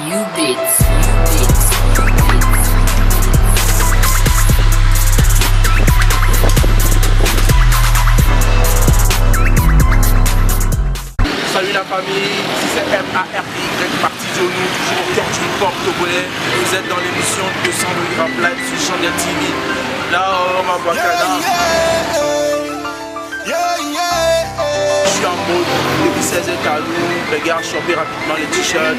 You bits, you bits, you bits. Salut la famille, c'est MARTY, parti de nous, toujours au cœur du port togolais. Vous êtes dans l'émission 200 grammes live sur Changel TV. Là, on va voir Cana. Je suis en mode depuis 16 étalons. Les gars, choper rapidement les t-shirts.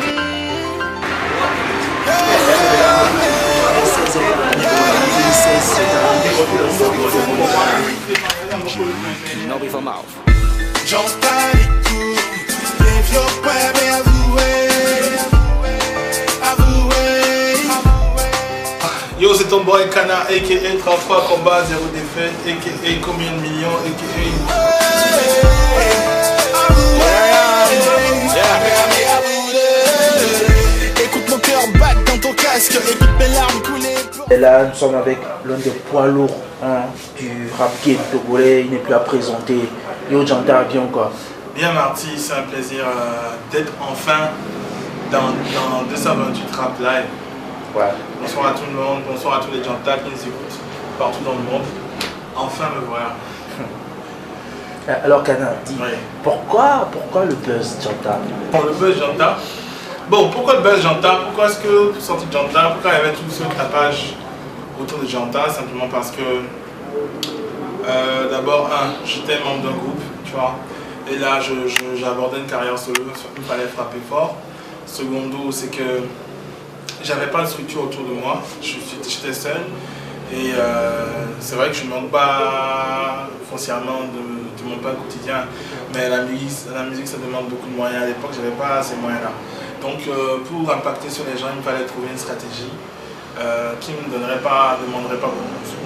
No before mouth. Yo, c'est ton boy Cana, a.k.a. 33 combats, 0 défaite, a.k.a. combien de millions, a.k.a. Écoute mon cœur battre dans ton casque, écoute mes larmes couler. Et là, nous sommes avec l'un des poids lourds du rap game togolais. Il n'est plus à présenter. Yo, Janta, bien quoi. Bien Marty, c'est un plaisir d'être enfin dans 228 Rap Live. Ouais. Bonsoir à tout le monde, bonsoir à tous les Janta qui nous écoutent partout dans le monde. Enfin me voilà. Alors Cana, dis, Oui. pourquoi le buzz Janta? Pour le buzz Janta. Bon, pourquoi le buzz Janta? Pourquoi est-ce que pour sortir de Janta? Pourquoi il y avait tout ce tapage autour de Janta? Simplement parce que d'abord, j'étais membre d'un groupe, tu vois. Et là, j'abordais une carrière solo, il fallait frapper fort. Secondo, c'est que j'avais pas de structure autour de moi, j'étais seul. Et c'est vrai que je ne manque pas foncièrement de mon pain quotidien, mais la musique ça demande beaucoup de moyens. À l'époque, je n'avais pas ces moyens-là. Donc pour impacter sur les gens, il me fallait trouver une stratégie qui ne demanderait pas beaucoup de sous,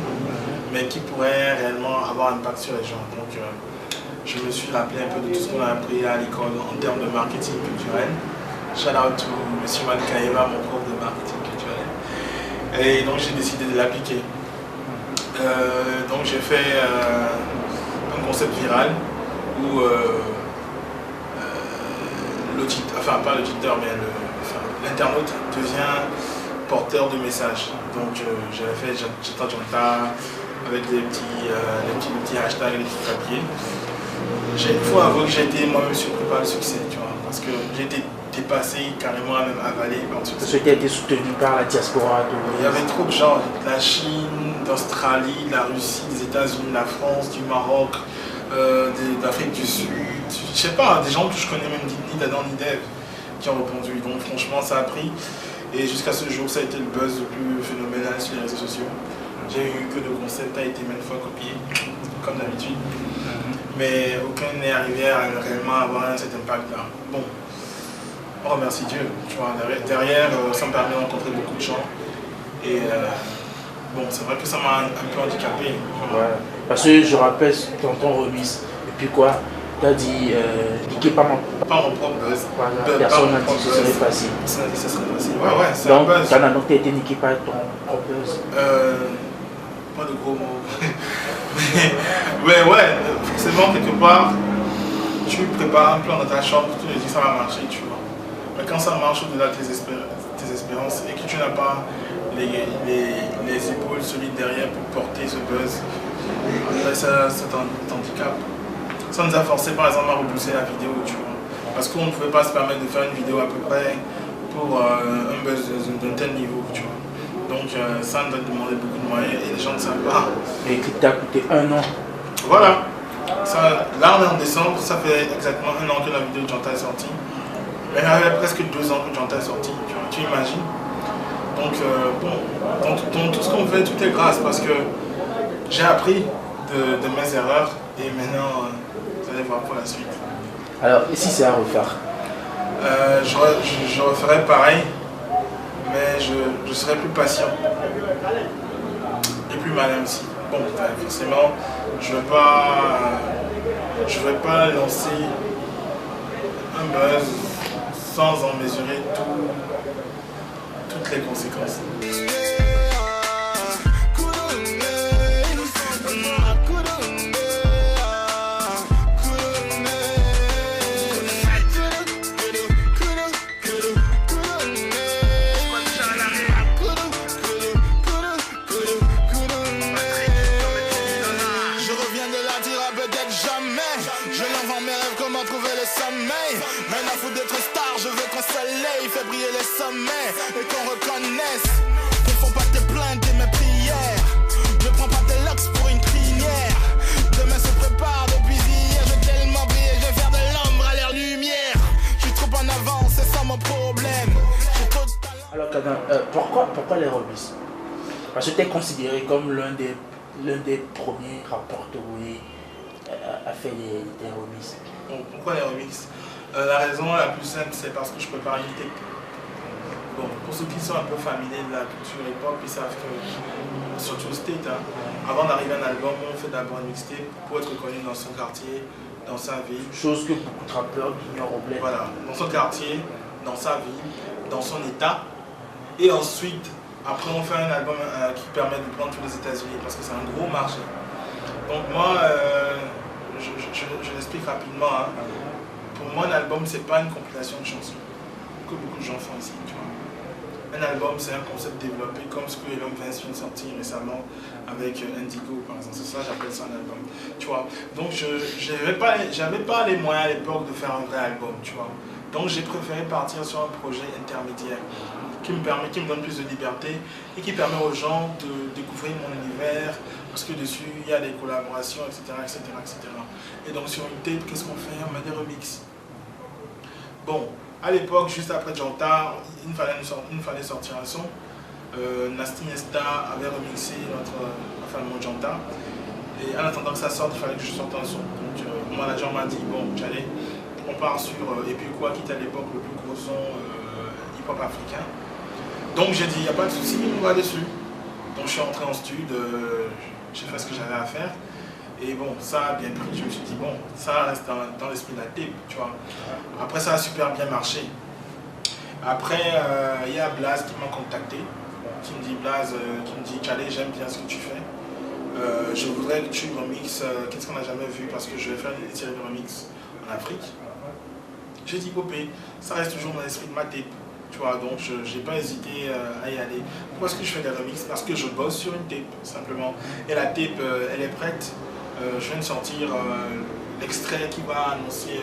mais qui pourrait réellement avoir un impact sur les gens. Donc je me suis rappelé un peu de tout ce qu'on a appris à l'école en termes de marketing culturel. Shout out to M. Malkaeva, mon prof de marketing culturel. Et donc j'ai décidé de l'appliquer. Donc j'ai fait un concept viral où l'internaute devient porteur de messages. Donc j'avais fait Janta Janta avec les petits hashtags et les petits papiers. Il faut avouer que j'ai été moi-même surpris par le succès, tu vois, parce que j'ai été dépassé, carrément même avalé par le succès. Parce que tu as été soutenu par la diaspora. Il y avait trop de gens, de la Chine, d'Australie, de la Russie, des États-Unis, de la France, du Maroc, d'Afrique du Sud, je sais pas, des gens que je connais même ni d'Adam ni d'Ève qui ont répondu. Donc franchement ça a pris et jusqu'à ce jour ça a été le buzz le plus phénoménal sur les réseaux sociaux. J'ai eu que le concept a été maintes fois copié, comme d'habitude, mais aucun n'est arrivé à réellement avoir cet impact là. Bon, on remercie Dieu, tu vois, derrière ça me permet de rencontrer beaucoup de gens et bon, c'est vrai que ça m'a un peu handicapé. Ouais. Parce que je rappelle ton remise. Et puis quoi, tu as dit, niquez pas mon propre buzz. Voilà, personne n'a dit que ce serait facile. Personne n'a dit que ce serait facile. Ouais, c'est donc, un buzz. Cana, donc tu as été niqué par ton propre buzz. Pas de gros mots. Mais ouais, forcément, quelque part, tu prépares un plan dans ta chambre, tu te dis que ça va marcher, tu vois. Mais quand ça marche au-delà de tes espérances et que tu n'as pas les épaules solides derrière pour porter ce buzz, après ça t'handicape. Ça nous a forcé par exemple à repousser la vidéo, tu vois. Parce qu'on ne pouvait pas se permettre de faire une vidéo à peu près pour un buzz d'un tel niveau, tu vois. Donc ça nous a demandé beaucoup de moyens et les gens ne savent pas. Et qui t'a coûté 1 an. Voilà. Là on est en décembre, ça fait exactement 1 an que la vidéo de Janta est sortie. Mais il y avait presque 2 ans que Janta est sortie, tu imagines. Donc bon, tout ce qu'on fait, tout est grâce parce que j'ai appris de mes erreurs et maintenant vous allez voir pour la suite. Alors, et si c'est à refaire? Je referai pareil, mais je serai plus patient et plus malin aussi. Bon, forcément, je ne vais pas lancer un buzz sans en mesurer toutes les conséquences. comment trouver le sommeil. Rien à foutre d'être star, je veux qu'un soleil fait briller les sommets et qu'on reconnaisse. Ne font pas tes plaintes et mes prières. Ne prends pas tes locks pour une crinière. Demain se prépare depuis hier. J'ai tellement brillé, je vais faire de l'ombre à l'air lumière. Je suis trop en avance, c'est ça mon problème. J'ai trop de talent. Alors Kagan, pourquoi les remixes? Parce que tu es considéré comme l'un des premiers rappeurs togolais à faire des remixes. Bon, pourquoi les remixes? La raison la plus simple, c'est parce que je prépare une tape. Bon, pour ceux qui sont un peu familiers de la culture hip-hop, ils savent que, surtout au State, hein, avant d'arriver à un album, on fait d'abord une mixtape pour être reconnu dans son quartier, dans sa ville. Chose que beaucoup de rappeurs ignorent au bled. Voilà, dans son quartier, dans sa ville, dans son état. Et ensuite, après on fait un album qui permet de prendre tous les États-Unis parce que c'est un gros marché. Donc moi, je l'explique rapidement. Hein. Pour moi, un album, c'est pas une compilation de chansons que beaucoup de gens font ici. Tu vois. Un album, c'est un concept développé comme ce que Elon Vince vient de sortir récemment avec Indigo, par exemple. C'est ça, j'appelle ça un album. Tu vois. Donc, j'avais pas les moyens à l'époque de faire un vrai album. Tu vois. Donc, j'ai préféré partir sur un projet intermédiaire qui me donne plus de liberté et qui permet aux gens de découvrir mon univers parce que dessus, il y a des collaborations, etc. etc., etc. Et donc, sur une tape, qu'est-ce qu'on fait? On met des remixes. Bon, à l'époque, juste après Janta, il fallait sortir un son. Nasty Nesta avait remixé mon Janta. Et en attendant que ça sorte, il fallait que je sorte un son. Donc, mon manager m'a dit, bon, j'allais, on part sur Et puis quoi, qui était à l'époque le plus gros son hip-hop africain. Donc j'ai dit, il n'y a pas de souci, on va dessus. Donc je suis rentré en studio, j'ai fait ce que j'avais à faire. Et bon, ça a bien pris, je me suis dit, bon, ça reste dans l'esprit de la tape, tu vois. Après, ça a super bien marché. Après, il y a Blaze qui m'a contacté, qui me dit, Tchadé, j'aime bien ce que tu fais. Je voudrais que tu remixes, qu'est-ce qu'on n'a jamais vu, parce que je vais faire des séries de remix en Afrique. J'ai dit, Popé, ça reste toujours dans l'esprit de ma tape. Tu vois, donc je n'ai pas hésité à y aller. Pourquoi est-ce que je fais des remixes? Parce que je bosse sur une tape, simplement. Et la tape, elle est prête. Je viens de sortir l'extrait qui va annoncer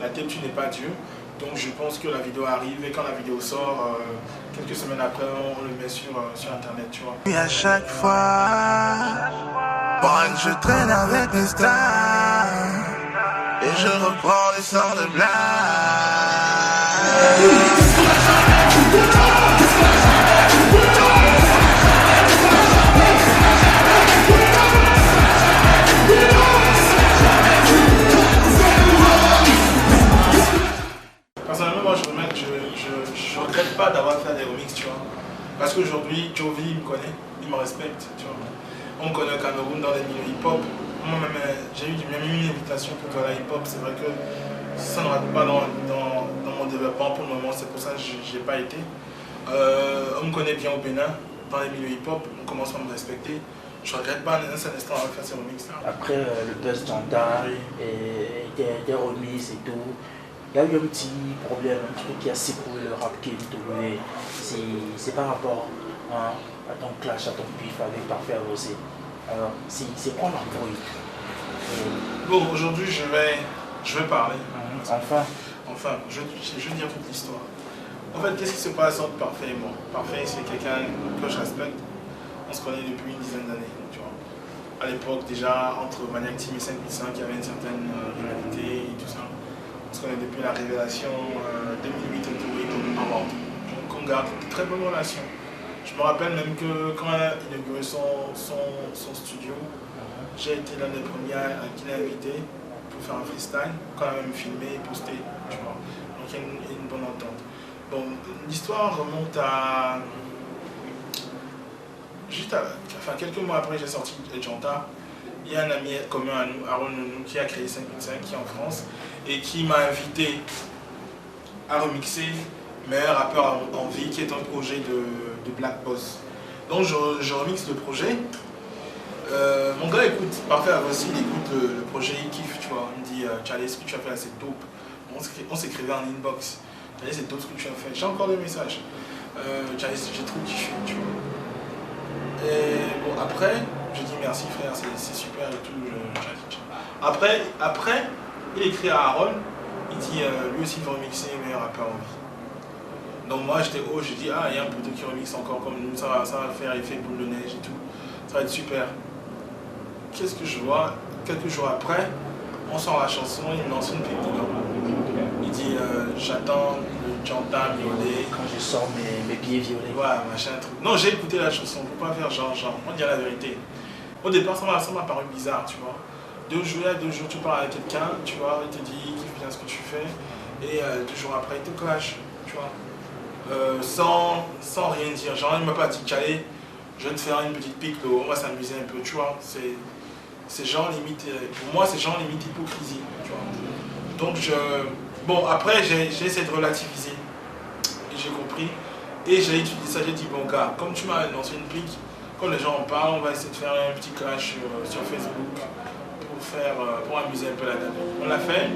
la tape Tu n'es pas Dieu. Donc je pense que la vidéo arrive et quand la vidéo sort, quelques semaines après, on le met sur internet, tu vois. Et à chaque fois, je traîne avec mes stars et je reprends les sorts de blagues. Personnellement, moi je regrette pas d'avoir fait des remixes, tu vois. Parce qu'aujourd'hui, Jovi me connaît, il me respecte, tu vois. On me connaît au Cameroun dans les milieux hip-hop. Moi-même, j'ai eu une invitation pour faire la hip-hop. C'est vrai que ça ne rentre pas dans mon développement pour le moment, c'est pour ça que je n'y ai pas été. On me connaît bien au Bénin, dans les milieux hip-hop, on commence à me respecter. Je ne regrette pas un seul instant à faire ces remixes. Après le buzz Janta et des remixes et tout, il y a eu un petit problème, un truc qui a secoué le rap game togolais. C'est par rapport à ton clash, à ton pif avec Parfait Rosé. Alors, c'est quoi l'embrouille? Bon, aujourd'hui, je vais parler. Enfin, je vais dire toute l'histoire. En fait, qu'est-ce qui se passe entre Parfait et moi? Parfait, c'est quelqu'un que je respecte. On se connaît depuis une dizaine d'années, tu vois. À l'époque, déjà, entre Maniac Team et 5005, il y avait une certaine rivalité et tout ça. On se connaît depuis la révélation 2008 autour de Award. Donc, on garde de très bonnes relations. Je me rappelle même que quand il a inauguré son studio, j'ai été l'un des premiers qu'il a invité pour faire un freestyle, quand même filmé et posté, tu vois. Donc il y a une bonne entente. Bon, l'histoire remonte à... quelques mois après j'ai sorti Janta, il y a un ami commun à nous, Aaron Nounou, qui a créé 585, qui est en France, et qui m'a invité à remixer Meilleur rappeur en vie, qui est un projet de Black Boss. Donc je remixe le projet. Mon gars écoute, Parfait aussi, il écoute le projet, il kiffe, tu vois. Il me dit, Charlie, ce que tu as fait là, c'est dope. On s'écrivait en inbox. Charlie, c'est dope ce que tu as fait. J'ai encore des messages. Charlie, j'ai trop kiffé, tu vois. Et bon, après, je dis merci frère, c'est super et tout. Après, Il écrit à Aaron, il dit lui aussi il va remixer meilleur rappeur en vie. Donc moi j'étais haut, j'ai dit il y a un poteau qui remixe encore comme nous, ça va faire effet boule de neige et tout. Ça va être super. Qu'est-ce que je vois? Quelques jours après, on sort la chanson, il me lance une pipe dedans. Il dit j'attends le jantar violet. Quand je sors mes pieds violets. Ouais, machin truc. Non, j'ai écouté la chanson, faut pas faire genre. On dit la vérité. Au départ, ça m'a paru bizarre, tu vois. 2 jours, tu parles avec quelqu'un, tu vois, il te dit qu'il kiffe bien ce que tu fais. Et 2 jours après, il te clash, tu vois. Sans rien dire. Genre, il m'a pas dit qu'allez, je vais te faire une petite pique, on va s'amuser un peu, tu vois. C'est genre limite, pour moi, c'est genre limite hypocrisie, tu vois. Donc, bon, après, j'ai essayé de relativiser. Et j'ai compris. Et j'ai étudié ça, j'ai dit, bon gars, comme tu m'as lancé une pique, quand les gens en parlent, on va essayer de faire un petit clash sur Facebook pour amuser un peu la dame. On l'a fait.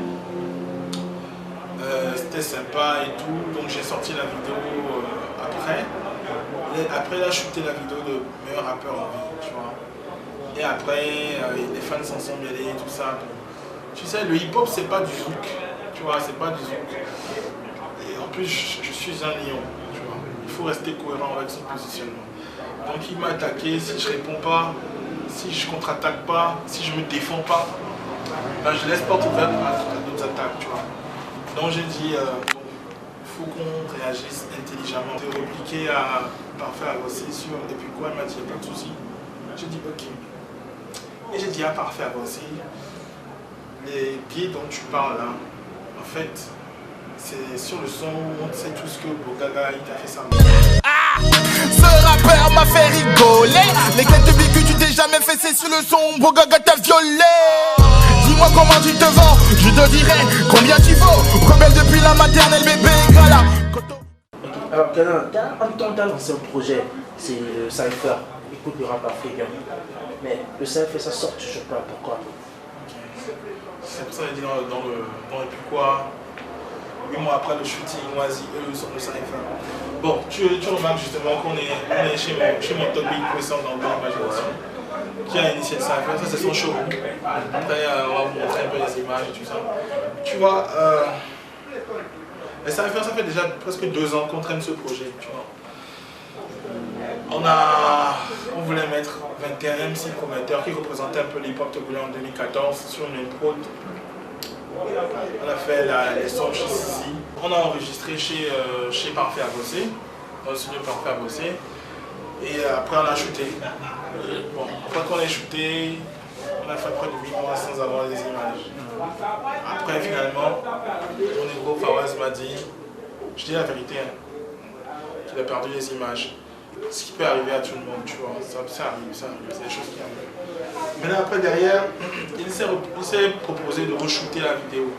C'était sympa et tout, donc j'ai sorti la vidéo après. Après, il a shooté la vidéo de meilleur rappeur en vie, tu vois. Et après, les fans s'en sont mêlés, tout ça. Tu sais, le hip-hop, c'est pas du zouk, tu vois, c'est pas du zouk. Et en plus, je suis un lion, tu vois. Il faut rester cohérent avec son positionnement. Donc il m'a attaqué, si je réponds pas, si je contre-attaque pas, si je me défends pas, ben je laisse porte ouverte à d'autres attaques, tu vois. Donc j'ai dit, il faut qu'on réagisse intelligemment. J'ai repliqué à Parfait Avancé sur, et puis quoi, il m'a dit, il n'y a pas de souci. J'ai dit, ok. Et j'ai dit à Parfait Avancé, les biais dont tu parles là, en fait, c'est sur le son où on sait tout ce que Bogaga il t'a fait ça. Ce rappeur m'a fait rigoler. Les quelques billes que tu t'es jamais fait, c'est sur le son. Bogaga t'a violé. Dis-moi comment tu te vends, je te dirai combien tu vaux. Rebelle depuis la maternelle, bébé, gala. Alors, quand tu as lancé un projet, c'est le Cypher, écoute le rap africain. Mais le Cypher, ça sort toujours pas, pourquoi? C'est pour ça que j'ai dit dans le pourquoi. 8 mois après le shooting, le Cypher. Bon, tu remarques justement qu'on est chez mon top big puissant dans l'imagination, qui a initié le Cypher. Ça, c'est son show. Après, on va vous montrer un peu les images et tout ça. Tu vois, le Cypher, ça fait déjà presque 2 ans qu'on traîne ce projet. Tu vois. On voulait mettre 21 MC prometteurs qui représentaient un peu l'hip-hop togolais en 2014 sur une prod. On a fait les sons chez Sisi. On a enregistré chez Parfait Avancé, dans le studio Parfait Avancé. Et après on a shooté. Bon, après qu'on ait shooté, on a fait près de 8 mois sans avoir des images. Après finalement, mon négro Fawaz m'a dit, je dis la vérité, qu'il a perdu les images. Ce qui peut arriver à tout le monde, tu vois, ça arrive, c'est des choses qui arrivent. Maintenant après derrière, il s'est proposé de re-shooter la vidéo.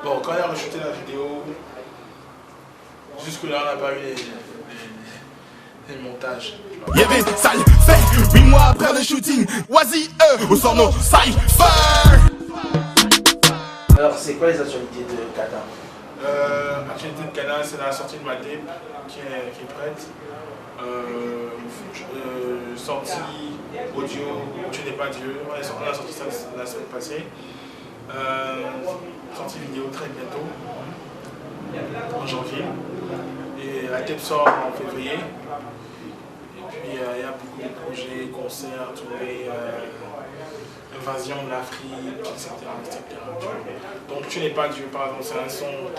Bon, quand il a re-shooté la vidéo, jusque là on n'a pas eu les montages. Y'avait ça le fait 8 mois après le shooting. Wazi au son no Cypher. Alors, c'est quoi les actualités de Kata? Actualité de Canal, c'est la sortie de ma tape qui est prête. Sortie audio, Tu n'es pas Dieu. On a sorti ça la semaine passée. Sortie vidéo très bientôt, en janvier. Et la tape sort en février. Et puis il y a beaucoup de projets, concerts, tournées. Invasion de l'Afrique, etc. Donc Tu n'es pas Dieu, par exemple, c'est un son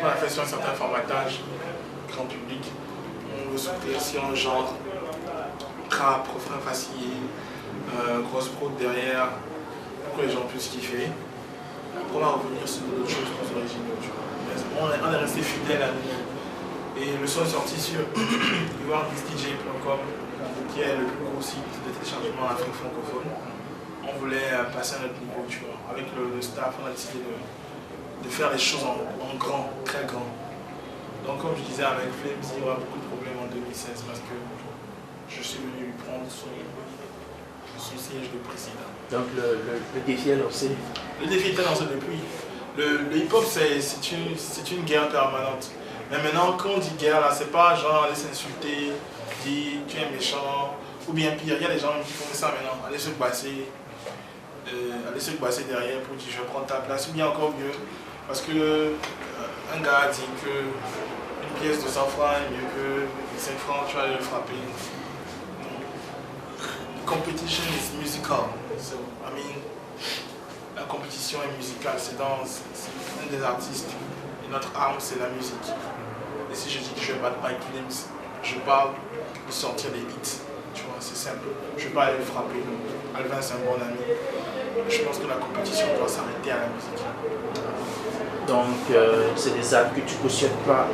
qu'on a fait sur un certain formatage, grand public. On veut souffler aussi un genre trap, refrain facile, grosse prod derrière, pour que les gens puissent kiffer. Après on va revenir sur d'autres choses plus originaux. On est resté fidèle à nous. Et le son est sorti sur ivoirdj.com, qui est le plus gros site de téléchargement en Afrique francophone. On voulait passer à notre niveau, tu vois. Avec le staff, on a décidé de faire les choses en grand, très grand. Donc comme je disais avec Flames, il y aura beaucoup de problèmes en 2016 parce que je suis venu lui prendre son siège de président. Donc le défi est lancé. Le défi était lancé depuis. Le hip-hop, c'est une guerre permanente. Mais maintenant, quand on dit guerre, là, c'est pas genre aller s'insulter, dire tu es méchant, ou bien pire, il y a des gens qui font ça maintenant, aller se passer laisser le passer derrière pour dire je vais prendre ta place, ou bien encore mieux, parce que un gars dit que une pièce de 100 francs est mieux que 5 francs, tu vas aller le frapper. Competition is musical, so I mean, la compétition est musicale, c'est un des artistes, et notre arme c'est la musique. Et si je dis que je vais battre Mike Williams, je parle de sortir des hits, tu vois, c'est simple. Je ne vais pas aller le frapper, Alvin c'est un bon ami. Je pense que la compétition doit s'arrêter à la musique. Donc, c'est des actes que tu cautionnes pas.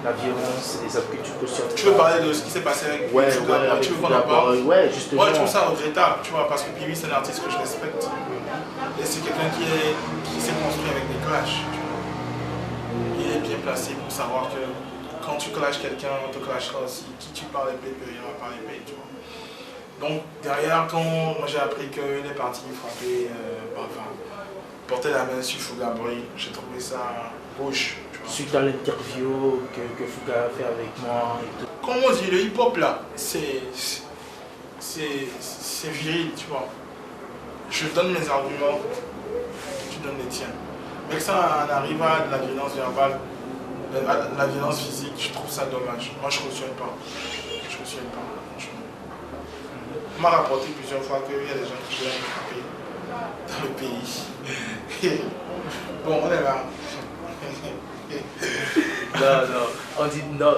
La violence, c'est des actes que tu cautionnes pas. Tu veux parler de ce qui s'est passé avec Piwi? Tu veux qu'on en parle? Ouais, justement. Moi, je trouve ça regrettable, tu vois, parce que Piwi, c'est un artiste que je respecte. Et c'est quelqu'un qui s'est construit avec des clashs. Tu vois. Il est bien placé pour savoir que quand tu clashes quelqu'un, on te clashera aussi. Qui tu parles épée, il va parler épée, tu vois. Donc, derrière, quand moi j'ai appris qu'il est parti frapper, porter la main sur Fouga Boy, j'ai trouvé ça rouge. Suite à l'interview que Fouga a fait avec moi et tout. Comme on dit, le hip-hop là, c'est viril, tu vois. Je donne mes arguments, tu donnes les tiens. Mais que ça en arrive à de la violence verbale, à la violence physique, je trouve ça dommage. Moi je ne cautionne pas. Je cautionne pas, franchement. On m'a rapporté plusieurs fois qu'il y a des gens qui viennent frapper dans le pays. Bon, on est là. Non, on dit non,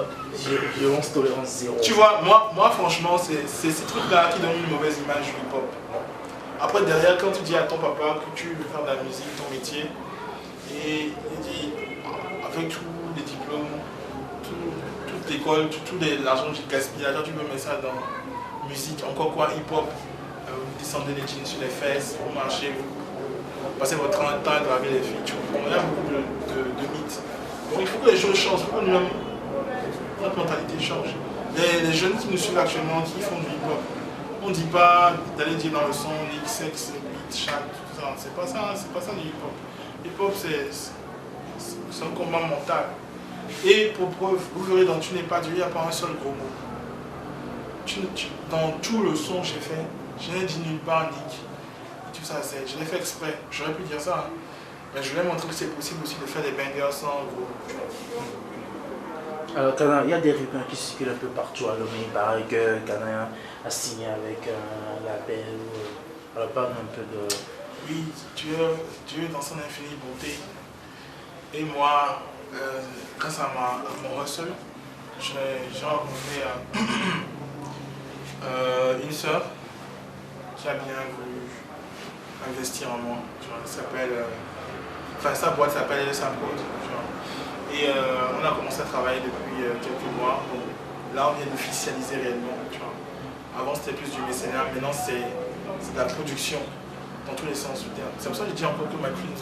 violence, tolérance zéro. Tu vois, moi franchement, c'est ces trucs-là qui donnent une mauvaise image du hip-hop. Après, derrière, quand tu dis à ton papa que tu veux faire de la musique, ton métier, et il dit, avec tous les diplômes, toute l'école, tout l'argent que j'ai gaspillé, là, tu peux mettre ça dans musique, encore quoi, hip-hop, vous descendez les jeans sur les fesses, vous marchez, vous passez votre temps à graver les filles, tu vois. Il y a beaucoup de mythes. Donc il faut que les choses changent, il faut que notre mentalité change. Les jeunes qui nous suivent actuellement, qui font du hip-hop, on ne dit pas d'aller dire dans le son X, beat, chat, tout ça. C'est pas ça du hip-hop. Hip-hop, c'est un combat mental. Et pour preuve, vous verrez dans Tu n'es pas Dieu, il n'y a pas un seul gros mot. Dans tout le son que j'ai fait, je n'ai dit nulle part Nick. Et tout ça, je l'ai fait exprès. J'aurais pu dire ça. Hein. Mais je voulais montrer que c'est possible aussi de faire des bangers sans gros. Alors, Kana, il y a des rumeurs qui circulent un peu partout à Lomé. Il paraît que Kana a signé avec un label. Alors, parle un peu de. Oui, Dieu dans son infinie bonté. Et moi, grâce à mon hustle, j'ai rencontré une sœur qui a bien voulu investir en moi. Elle s'appelle. Sa boîte s'appelle LSA Prod. Et on a commencé à travailler depuis quelques mois. Donc, là, on vient d'officialiser réellement. Tu vois. Avant, c'était plus du mécénat. Maintenant, c'est de la production dans tous les sens du terme. C'est pour ça que je dis encore que McQueen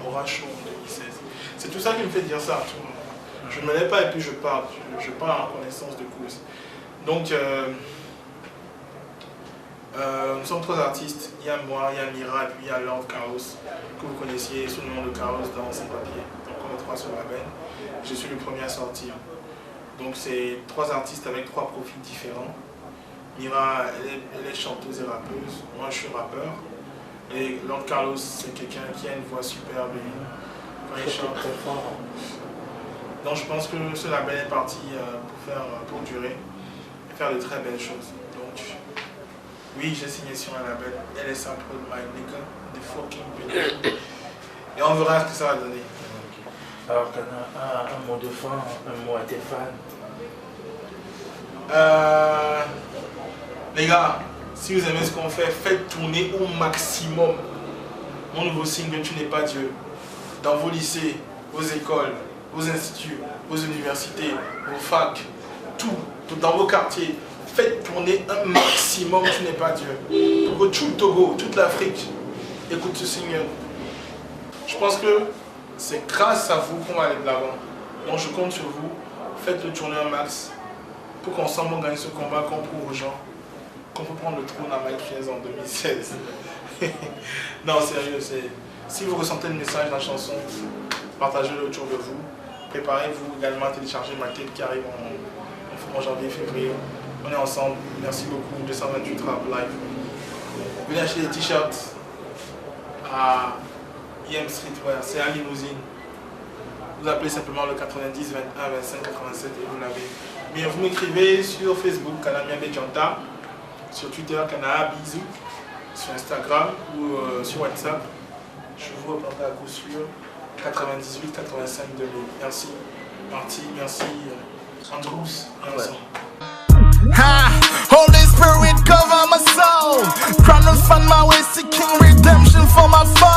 aura chaud en 2016. C'est tout ça qui me fait dire ça. Tu vois. Je ne me lève pas et puis je parle. Je parle en connaissance de cause. Donc, nous sommes trois artistes. Il y a moi, il y a Mira et puis il y a Lord Chaos, que vous connaissiez sous le nom de Chaos dans ses papiers. Donc, on est trois sur la veine. Je suis le premier à sortir. Donc c'est trois artistes avec trois profils différents. Mira, elle est chanteuse et rappeuse. Moi, je suis rappeur. Et Lord Carlos, c'est quelqu'un qui a une voix superbe quand il chante. Donc je pense que ce label est parti pour durer et faire de très belles choses. Donc oui, j'ai signé sur un label. LSA Prod, my nigga, the fucking building. Et on verra ce que ça va donner. Alors, un mot de fin, un mot à tes fans. Les gars, si vous aimez ce qu'on fait, faites tourner au maximum mon nouveau single Tu n'es pas Dieu. Dans vos lycées, vos écoles, vos instituts, vos universités, vos facs, tout dans vos quartiers. Faites tourner un maximum Tu n'es pas Dieu. Pour que tout le Togo, toute l'Afrique écoute ce single. Je pense que c'est grâce à vous qu'on va aller de l'avant. Donc je compte sur vous. Faites-le tourner un max pour qu'ensemble on gagne ce combat, qu'on prouve aux gens qu'on peut prendre le trône à Mike Fiennes en 2016. Non, sérieux, si vous ressentez le message de la chanson, partagez-le autour de vous. Préparez-vous également à télécharger ma tape qui arrive en janvier-février. On est ensemble. Merci beaucoup. 228 Rap Live. Venez acheter des t-shirts. à IM Street, ouais, c'est à Limousine. Vous appelez simplement le 90 21 25 87 et vous l'avez. Mais vous m'écrivez sur Facebook, Kanamia Bejanta, sur Twitter, Kana Bisou, sur Instagram ou sur WhatsApp. Je vous répondrai à coup sûr 98 85 2000. Merci Marty, merci Andrews et ensemble. Ha! Holy Spirit cover my soul. Trying to find my way, seeking redemption for my soul.